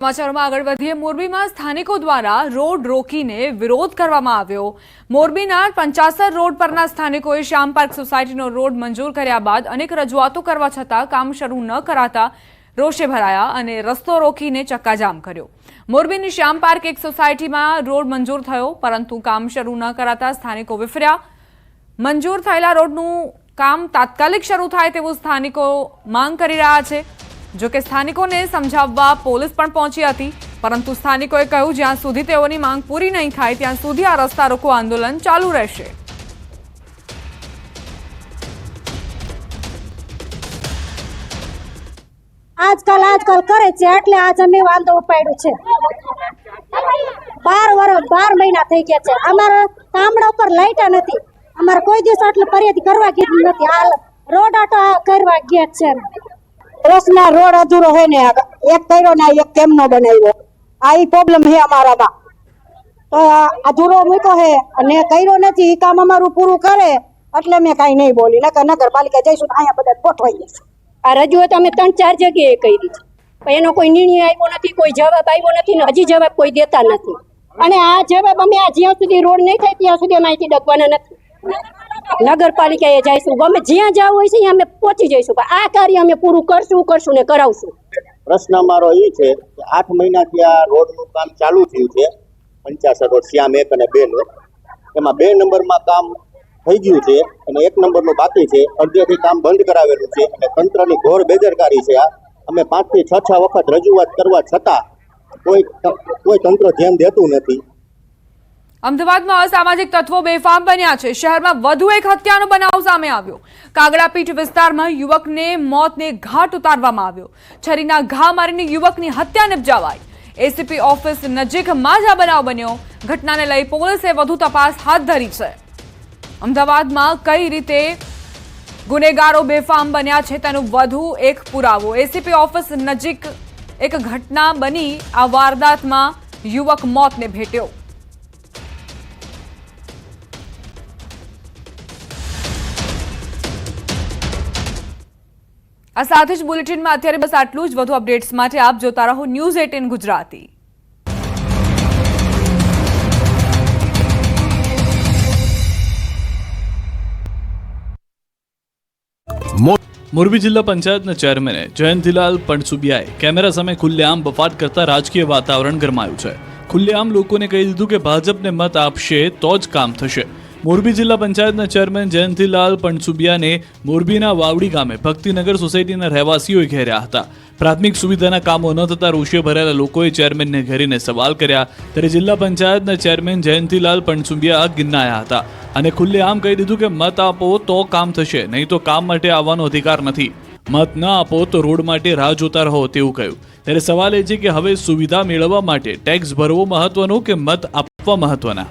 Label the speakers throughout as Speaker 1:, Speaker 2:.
Speaker 1: સમાચારોમાં આગળ વધીએ. મોરબીમાં સ્થાનિકો દ્વારા રોડ રોકીને વિરોધ કરવામાં આવ્યો. મોરબીના 75 રોડ પરના સ્થાનિકોએ શ્યામ પાર્ક સોસાયટીનો રોડ મંજૂર કર્યા બાદ અનેક રજૂઆતો કરવા છતાં કામ શરૂ ન કરાતા રોષે ભરાયા અને રસ્તો રોકીને ચક્કાજામ કર્યો. મોરબીની શ્યામ પાર્ક એક સોસાયટીમાં રોડ મંજૂર થયો, પરંતુ કામ શરૂ ન કરાતા સ્થાનિકો વિફર્યા. મંજૂર થયેલા રોડનું કામ તાત્કાલિક શરૂ થાય તેવું સ્થાનિકો માંગ કરી રહ્યા છે. જો કે સ્થાનિકોને સમજાવવા પોલીસ પણ પહોંચી હતી, પરંતુ સ્થાનિકોએ કહ્યું જ્યાં સુધી તેઓની માંગ પૂરી નહીં થાય ત્યાં સુધી આ રસ્તા રોકો આંદોલન ચાલુ રહેશે.
Speaker 2: આજકાલ કરે છે એટલે આજ અમે વાંધો ઉપાડ્યું છે. 12 મહિના થઈ ગયા છે. અમારા તાંબડા ઉપર લાઈટ નથી. અમારે કોઈ દિવસ આટલી ફરિયાદ કરવા ગઈ નથી. હાલ રોડ આટો કરવા ગયા છે.
Speaker 3: રસના રોડ અધૂરો હે ને, એક કર્યો ને એક કેમ નો બનાવ્યો, આ પ્રોબ્લેમ હે અમારામાં. તો અધૂરો મૂકો હે અને કર્યો નથી, એ કામ અમારું પૂરું કરે એટલે મેં કાંઈ નહીં બોલી. નગરપાલિકા જઈશું અહીંયા બધા ગોઠવાઈ જશે.
Speaker 2: આ રજૂઆત અમે 3-4 જગ્યાએ કરી છે, પણ એનો કોઈ નિર્ણય આવ્યો નથી, કોઈ જવાબ આવ્યો નથી ને હજી જવાબ કોઈ દેતા નથી. અને આ જવાબ અમે જ્યાં સુધી રોડ નહીં થાય ત્યાં સુધી અમે અહીંથી ડકવાના નથી. નગરપાલિકાએ જઈશું, અમે જ્યાં જવું હોય છે ત્યાં અમે પહોંચી જઈશું, પણ આ કાર્ય અમે પૂરું કરશું ને કરાવશું.
Speaker 4: પ્રશ્ન અમારો એ છે કે 8 મહિનાથી આ રોડનું કામ ચાલુ થયું છે. 75 રોડ શ્યામ 1 અને 2 નો, એમાં 2 નંબરમાં કામ થઈ ગયું છે અને 1 નંબરનું બાકી છે. અડધેથી કામ બંધ કરાવેલું છે અને તંત્રની ઘોર બેદરકારી છે. અમે 5 થી 6 વખત રજૂઆત કરવા છતાં કોઈ તંત્ર ધ્યાન દેતું નથી.
Speaker 1: અમદાવાદમાં અસામાજિક તત્વો બેફામ બન્યા છે. શહેરમાં વધુ એક હત્યાનો બનાવ સામે આવ્યો. કાગડાપીઠ વિસ્તારમાં યુવકને મોતને ઘાટ ઉતારવામાં આવ્યો. છરીના ઘા મારીને યુવકની હત્યા નિપજાવાઈ. એસીપી ઓફિસ નજીક માજા બનાવ બન્યો. ઘટનાને લઈ પોલીસે વધુ તપાસ હાથ ધરી છે. અમદાવાદમાં કઈ રીતે ગુનેગારો બેફામ બન્યા છે તેનો વધુ એક પુરાવો. એસીપી ઓફિસ નજીક એક ઘટના બની. આ વારદાતમાં યુવક મોતને ભેટ્યો. આ સાથે જ બુલેટિનમાં અત્યારે બસ આટલું જ. વધુ અપડેટ્સ માટે આપ જોતા રહો ન્યૂઝ 18 ગુજરાતી.
Speaker 5: મોરબી જિલ્લા પંચાયતના ચેરમેને જયંતિલાલ પણસુબિયાએ કેમેરા સામે ખુલ્લેઆમ બફાટ કરતા રાજકીય વાતાવરણ ગરમાયું છે. ખુલ્લેઆમ લોકોને કહી દીધું કે ભાજપને મત આપશે તો જ કામ થશે. મોરબી જિલ્લા પંચાયતના ચેરમેન જયંતિલાલ પણસુબિયાને મોરબીના વાવડી ગામે ભક્તિનગર સોસાયટીના રહેવાસીઓએ ઘેર્યા હતા. પ્રાથમિક સુવિધાના કામો ન થતા રોષે ભરેલા લોકોએ ચેરમેનને ઘેરીને સવાલ કર્યા. ત્યારે જિલ્લા પંચાયતના ચેરમેન જયંતિલાલ પણસુબિયા ગિન્નાયા હતા અને ખુલ્લેઆમ કહી દીધું કે મત આપો તો કામ થશે, નહીં તો કામ માટે આવવાનો અધિકાર નથી. મત ન આપો તો રોડ માટે રાહ જોતા રહો તેવું કહ્યું. ત્યારે સવાલ એ છે કે હવે સુવિધા મેળવવા માટે ટેક્સ ભરવો મહત્વનો કે મત આપવા મહત્વના?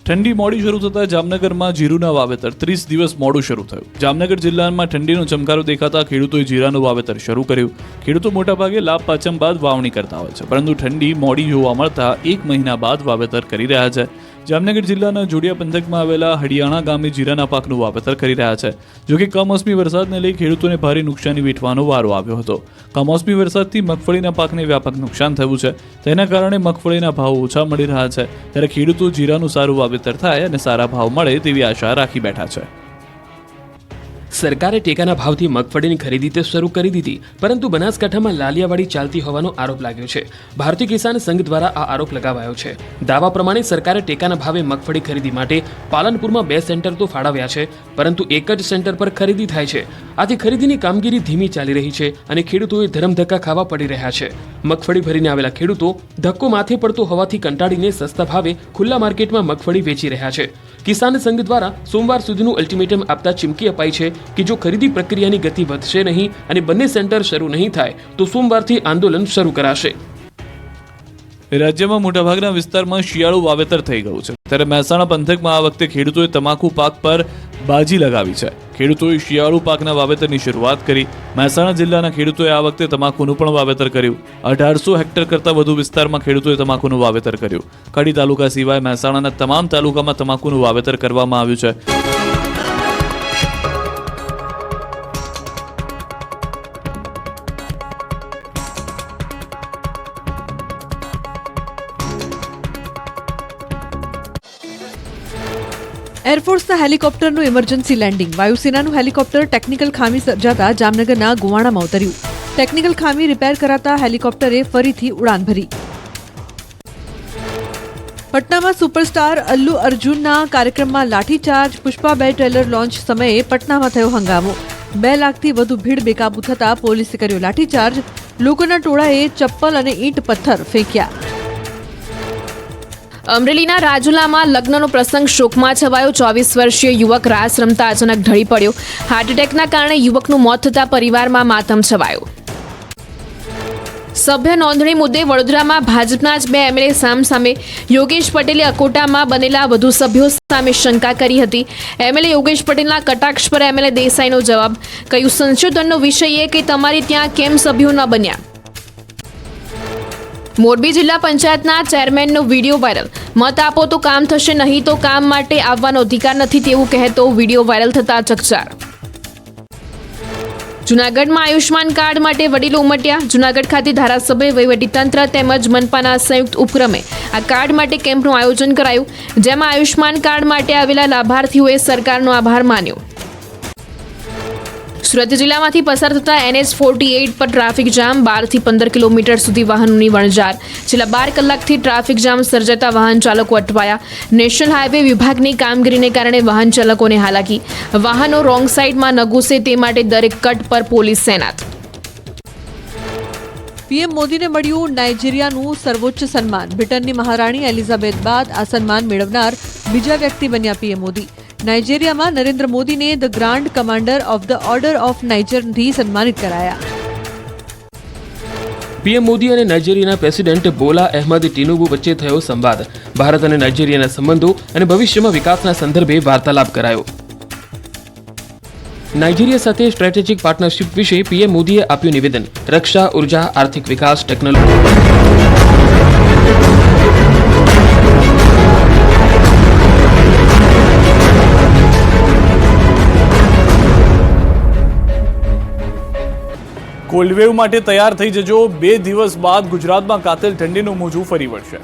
Speaker 5: ઠંડી મોડી શરૂ થતા જામનગરમાં જીરુના વાવેતર 30 દિવસ મોડું શરૂ થયું. જામનગર જિલ્લામાં ઠંડીનો ચમકારો દેખાતા ખેડૂતોએ જીરાનું વાવેતર શરૂ કર્યું. ખેડૂતો મોટાભાગે લાભ પાચમ બાદ વાવણી કરતા હોય છે, પરંતુ ઠંડી મોડી જોવા મળતા 1 મહિના બાદ વાવેતર કરી રહ્યા છે. જામનગર જિલ્લાના જોડિયા પંથકમાં આવેલા હડિયાણા ગામે જીરાના પાકનું વાવેતર કરી રહ્યા છે. જોકે કમોસમી વરસાદને લઈ ખેડૂતોને ભારે નુકસાની વેઠવાનો વારો આવ્યો હતો. કમોસમી વરસાદથી મગફળીના પાકને વ્યાપક નુકસાન થયું છે. તેના કારણે મગફળીના ભાવ ઓછા મળી રહ્યા છે. ત્યારે ખેડૂતો જીરાનું સારું વાવેતર થાય અને સારા ભાવ મળે તેવી આશા રાખી બેઠા છે.
Speaker 6: સરકારે ટેકાના ભાવથી મગફળીની ખરીદી તો શરૂ કરી દીધી, પરંતુ બનાસકાંઠામાં લાલિયાવાડી ચાલતી હોવાનો આરોપ લાગ્યો છે. ભારતીય કિસાન સંઘ દ્વારા આ આરોપ લગાવાયો છે. દાવા પ્રમાણે સરકારે ટેકાના ભાવે મગફળી ખરીદી માટે પાલનપુરમાં 2 સેન્ટર તો ફાળવ્યા છે, પરંતુ એક જ સેન્ટર પર ખરીદી થાય છે. આથી ખરીદીની કામગીરી ધીમી ચાલી રહી છે અને ખેડૂતોએ ધરમધક્કા ખાવા પડી રહ્યા છે. મગફળી ભરીને આવેલા ખેડૂતો ધક્કો માથે પડતો હોવાથી કંટાળીને સસ્તા ભાવે ખુલ્લા માર્કેટમાં મગફળી વેચી રહ્યા છે. કિસાન સંઘ દ્વારા સોમવાર સુધીનું અલ્ટિમેટમ આપતા ચીમકી અપાઈ છે કે જો ખરીદી પ્રક્રિયાની ગતિ વધશે નહીં અને બંને સેન્ટર શરૂ નહીં થાય તો સોમવારથી આંદોલન શરૂ કરાશે.
Speaker 5: રાજ્યમાં મોટાભાગના વિસ્તારમાં શિયાળુ વાવેતર થઈ ગયું છે. ત્યારે મહેસાણા પંથકમાં આ વખતે ખેડૂતોએ તમાકુ પાક પર બાજી લગાવી છે. ખેડૂતોએ શિયાળુ પાકના વાવેતરની શરૂઆત કરી. મહેસાણા જિલ્લાના ખેડૂતોએ આ વખતે તમાકુનું પણ વાવેતર કર્યું. 1800 હેક્ટર કરતાં વધુ વિસ્તારમાં ખેડૂતોએ તમાકુનું વાવેતર કર્યું. કડી તાલુકા સિવાય મહેસાણાના તમામ તાલુકામાં તમાકુનું વાવેતર કરવામાં આવ્યું છે.
Speaker 7: એરફોર્સના હેલિકોપ્ટરનું ઇમરજન્સી લેન્ડિંગ. વાયુસેનાનું હેલિકોપ્ટર ટેકનિકલ ખામી સર્જાતા જામનગરના ગુવાણામાં ઉતર્યું. ટેકનિકલ ખામી રિપેર કરાતા હેલિકોપ્ટરે ફરીથી ઉડાન ભરી. પટનામાં સુપરસ્ટાર અલ્લુ અર્જુનના કાર્યક્રમમાં લાઠીચાર્જ. પુષ્પા 2 ટ્રેલર લોન્ચ સમયે પટનામાં થયો હંગામો. 2 લાખથી વધુ ભીડ બેકાબુ થતા પોલીસે કર્યો લાઠીચાર્જ. લોકોના ટોળાએ ચપ્પલ અને ઈંટ પથ્થર ફેંક્યા.
Speaker 8: અમરેલીના રાજુલામાં લગ્નનો પ્રસંગ શોકમાં છવાયો. 24 વર્ષીય યુવક રાસ રમતા અચાનક ઢળી પડ્યો. હાર્ટ એટેકના કારણે યુવકનું મોત થતા પરિવારમાં માતમ છવાયો. સભ્ય નોંધણી મુદ્દે વડોદરામાં ભાજપના જ 2 એમએલએ સામે યોગેશ પટેલે અકોટામાં બનેલા વધુ સભ્યો સામે શંકા કરી હતી. એમએલએ યોગેશ પટેલના કટાક્ષ પર એમએલએ દેસાઈનો જવાબ. કહ્યું, સંશોધનનો વિષય એ કે તમારી ત્યાં કેમ સભ્યો ન બન્યા. મોરબી જિલ્લા પંચાયતના ચેરમેનનો વિડીયો વાયરલ. મત આપો તો કામ થશે, નહીં તો કામ માટે આવવાનો અધિકાર નથી તેવું કહેતો વિડીયો વાયરલ થતા ચકચાર. જૂનાગઢમાં આયુષ્માન કાર્ડ માટે વડીલો ઉમટ્યા. જૂનાગઢ ખાતે ધારાસભ્ય, વહીવટીતંત્ર તેમજ મનપાના સંયુક્ત ઉપક્રમે આ કાર્ડ માટે કેમ્પનું આયોજન કરાયું, જેમાં આયુષ્માન કાર્ડ માટે આવેલા લાભાર્થીઓએ સરકારનો આભાર માન્યો. સુરત જિલ્લામાંથી પસાર થતા NH48 પર ટ્રાફિક જામ. 12 થી 15 કિલોમીટર સુધી વાહનોની વણઝાર. છેલ્લા 12 કલાકથી ટ્રાફિક જામ સર્જાતા વાહન ચાલકો અટવાયા. નેશનલ હાઈવે વિભાગની કામગીરીને કારણે વાહન ચાલકોને હાલાકી. વાહનો રોંગ સાઈડમાં ન ઘૂસે તે માટે દરેક કટ પર પોલીસ તૈનાત.
Speaker 7: પીએમ મોદીને મળ્યું નાઇજીરિયાનું સર્વોચ્ચ સન્માન. બ્રિટનની મહારાણી એલિઝાબેથ બાદ આ સન્માન મેળવનાર બીજા વ્યક્તિ બન્યા પીએમ મોદી. નાઇજીરિયામાં નરેન્દ્ર મોદીને the grand commander of the order of નાઇજરથી સન્માનિત કરાયા.
Speaker 6: પીએમ મોદી અને નાઇજીરિયાના પ્રેસિડેન્ટ બોલા અહેમદ ટિનુબુ વચ્ચે થયો સંવાદ. ભારત અને નાઇજીરિયાના સંબંધો અને ભવિષ્યમાં વિકાસના સંદર્ભે વાર્તાલાપ કરાયો. નાઇજીરિયા સાથે સ્ટ્રેટેજિક પાર્ટનરશિપ વિશે પીએમ મોદીએ આપ્યું નિવેદન. રક્ષા, ઉર્જા, આર્થિક વિકાસ, ટેકનોલોજી.
Speaker 5: કોલ્ડવેવ માટે તૈયાર થઈ જજો. 2 દિવસ બાદ ગુજરાતમાં કાતિલ ઠંડીનું મોજું ફરી વળશે.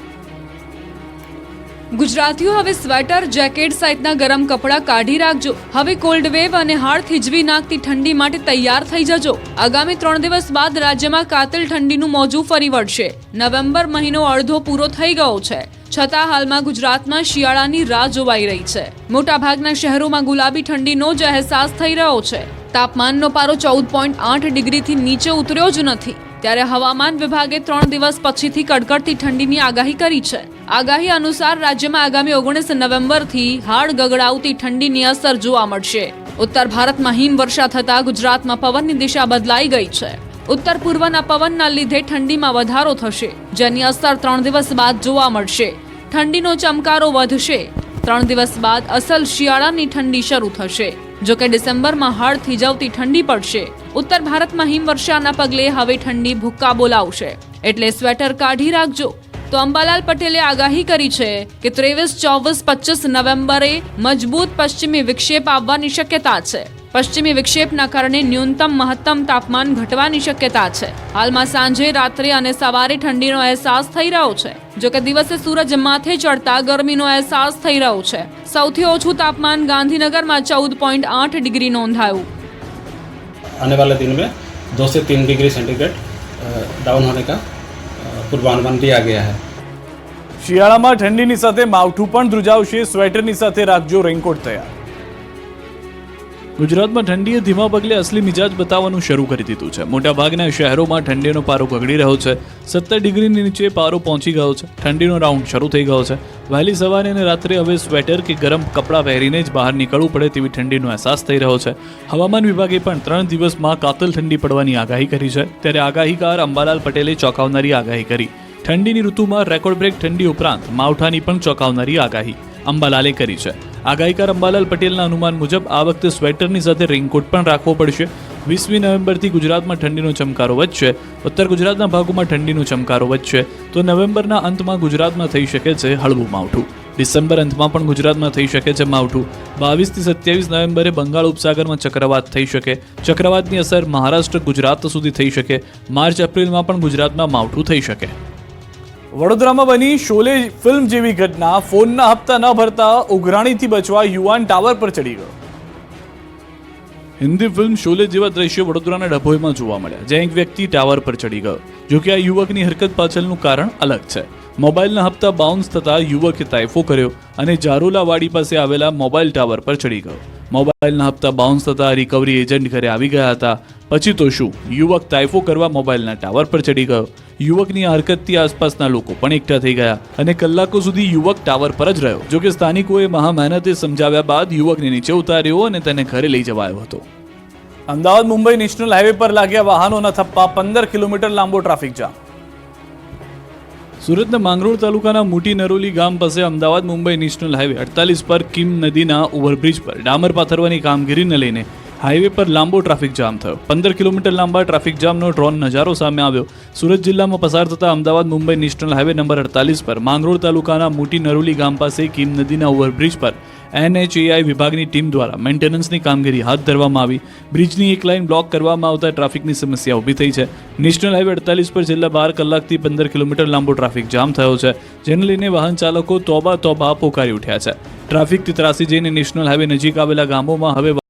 Speaker 1: ગુજરાતીઓ હવે સ્વેટર, જેકેટ સહિતના ગરમ કપડાં કાઢી રાખજો. હવે કોલ્ડ વેવ અને હાડ થીજવી નાખતી ઠંડી માટે તૈયાર થઈ જજો. આગામી 3 દિવસ બાદ રાજ્યમાં કાતિલ ઠંડીનું મોજું ફરી વળશે. નવેમ્બર મહિનો અડધો પૂરો થઈ ગયો છે, છતાં હાલમાં ગુજરાતમાં શિયાળાની રાહ જોવાઈ રહી છે. મોટાભાગના શહેરોમાં ગુલાબી ઠંડીનો જ અહેસાસ થઈ રહ્યો છે. તાપમાનનો પારો 14.8 ડિગ્રીથી નીચે ઉતર્યો જ નથી. ત્યારે હવામાન વિભાગે 3 દિવસ પછીથી કડકડતી ઠંડીની આગાહી કરી છે. આગાહી અનુસાર રાજ્યમાં આગામી 19 નવેમ્બરથી હાડ ગગડાવતી ઠંડીની અસર જોવા મળશે. ઉત્તર ભારતમાં હિમવર્ષા થતા ગુજરાતમાં પવનની દિશા બદલાઈ ગઈ છે. ઉત્તર પૂર્વના પવનના લીધે ઠંડીમાં વધારો થશે, જેની અસર 3 દિવસ બાદ જોવા મળશે. ઠંડીનો ચમકારો વધશે. 3 દિવસ બાદ અસલ શિયાળાની ઠંડી શરૂ થશે. જોકે ડિસેમ્બરમાં હાડ થીજવતી ઠંડી પડશે. ઉત્તર ભારતમાં હિમવર્ષાના પગલે હવે ઠંડી ભૂક્કા બોલાવશે, એટલે સ્વેટર કાઢી રાખજો. તો અંબાલાલ પટેલે આગાહી કરી છે કે 23, 24, 25 નવેમ્બરે મજબૂત પશ્ચિમી વિક્ષેપ આવવાની શક્યતા છે. પશ્ચિમી વિક્ષેપના કારણે ન્યૂનતમ મહત્તમ તાપમાન ઘટવાની શક્યતા છે. હાલમાં સાંજે, રાત્રે અને સવારે ઠંડીનો અહેસાસ થઈ રહ્યો છે. જોકે દિવસે સૂરજ માથે ચડતા ગરમીનો અહેસાસ થઈ રહ્યો છે. સૌથી ઓછું તાપમાન ગાંધીનગરમાં 14.8 ડિગ્રી નોંધાયું.
Speaker 9: आने वाले दिन में 2 से 3 डिग्री सेंटीग्रेड डाउन होने का पूर्वानुमान दिया गया है.
Speaker 5: શિયાળામાં ઠંડીની સાથે માવઠું પણ ધ્રુજાવશે. સ્વેટરની સાથે રાખજો રેનકોટ તૈયાર. ગુજરાતમાં ઠંડીએ ધીમા પગલે અસલી મિજાજ બતાવવાનું શરૂ કરી દીધું છે. મોટાભાગના શહેરોમાં ઠંડીનો પારો ગગડી રહ્યો છે. 17 ડિગ્રીની નીચે પારો પહોંચી ગયો છે. ઠંડીનો રાઉન્ડ શરૂ થઈ ગયો છે. વહેલી સવારે અને રાત્રે હવે સ્વેટર કે ગરમ કપડાં પહેરીને જ બહાર નીકળવું પડે તેવી ઠંડીનો અહેસાસ થઈ રહ્યો છે. હવામાન વિભાગે પણ 3 દિવસમાં કાતિલ ઠંડી પડવાની આગાહી કરી છે. ત્યારે આગાહીકાર અંબાલાલ પટેલે ચોંકાવનારી આગાહી કરી. ઠંડીની ઋતુમાં રેકોર્ડ બ્રેક ઠંડી ઉપરાંત માવઠાની પણ ચોંકાવનારી આગાહી અંબાલાલે કરી છે. આગાહીકાર અંબાલાલ પટેલના અનુમાન મુજબ આ વખતે સ્વેટરની સાથે રેઇનકોટ પણ રાખવો પડશે. 20મી નવેમ્બરથી ગુજરાતમાં ઠંડીનો ચમકારો વધશે. ઉત્તર ગુજરાતના ભાગોમાં ઠંડીનો ચમકારો વધશે તો નવેમ્બરના અંતમાં ગુજરાતમાં થઈ શકે છે હળવું માવઠું. ડિસેમ્બર અંતમાં પણ ગુજરાતમાં થઈ શકે છે માવઠું. 22 થી 27 નવેમ્બરે બંગાળ ઉપસાગરમાં ચક્રવાત થઈ શકે. ચક્રવાતની અસર મહારાષ્ટ્ર, ગુજરાત સુધી થઈ શકે. માર્ચ એપ્રિલમાં પણ ગુજરાતમાં માવઠું થઈ શકે. વડોદરામાં બની શોલે ફિલ્મ જેવી ઘટના. ફોનના હપ્તા ન ભરતા ઉઘરાણીથી બચવા યુવાન ટાવર પર ચડી ગયો. હિન્દી ફિલ્મ શોલે જેવા દ્રશ્યો વડોદરાના ડભોઈમાં જોવા મળ્યા, જ્યાં એક વ્યક્તિ ટાવર પર ચડી ગયો. જો કે આ યુવકની હરકત પાછળનું કારણ અલગ છે. મોબાઈલના હપ્તા બાઉન્સ થતા યુવકે તાઇફો કર્યો અને જારોલાવાડી પાસે આવેલા મોબાઈલ ટાવર પર ચડી ગયો. મોબાઈલના હપ્તા બાઉન્સ થતા રિકવરી એજન્ટ ઘરે આવી ગયા હતા. પછી તો શું, યુવક તાઇફો કરવા મોબાઈલના ટાવર પર ચડી ગયો. યુવકની આ હરકતથી આસપાસના લોકો પણ એકઠા થઈ ગયા અને કલાકો સુધી યુવક ટાવર પર જ રહ્યો. જો કે સ્થાનિકોએ મહા મહેનતે સમજાવ્યા બાદ યુવકને નીચે ઉતાર્યો અને તેને ઘરે લઈ જવાયો હતો. અમદાવાદ મુંબઈ નેશનલ હાઈવે પર લાગ્યા વાહનોના થપ્પા, 15 કિલોમીટર લાંબો ટ્રાફિક જામ. સુરતના માંગરોળ તાલુકાના મોટી નરોલી ગામ પાસે અમદાવાદ મુંબઈ નેશનલ હાઈવે 48 પર કિમ નદીના ઓવરબ્રિજ પર ડામર પાથરવાની કામગીરીને લઈને હાઈવે પર લાંબો ટ્રાફિક જામ થયો. 15 કિલોમીટર લાંબા ટ્રાફિક જામનો ડ્રોન નજારો સામે આવ્યો. સુરત જિલ્લામાં પસાર થતા Ahmedabad Mumbai national highway number 48 પર માંગરોળ તાલુકાના મોટી નરોલી ગામ પાસે કિમ નદીના ઓવરબ્રિજ પર NHAI વિભાગની ટીમ દ્વારા મેન્ટેનન્સની કામગીરી હાથ ધરવામાં આવી. બ્રિજની એક લાઇન બ્લોક કરવામાં આવતા ટ્રાફિકની સમસ્યા ઊભી થઈ છે. નેશનલ હાઈવે 48 પર છેલ્લા 12 કલાકથી 15 કિલોમીટર લાંબો ટ્રાફિક જામ થયો છે, જેને લઈને વાહન ચાલકો તોબા તોબા પોકારી ઉઠ્યા છે. ટ્રાફિકથી ત્રાસી જઈને નેશનલ હાઈવે નજીક આવેલા ગામોમાં હવે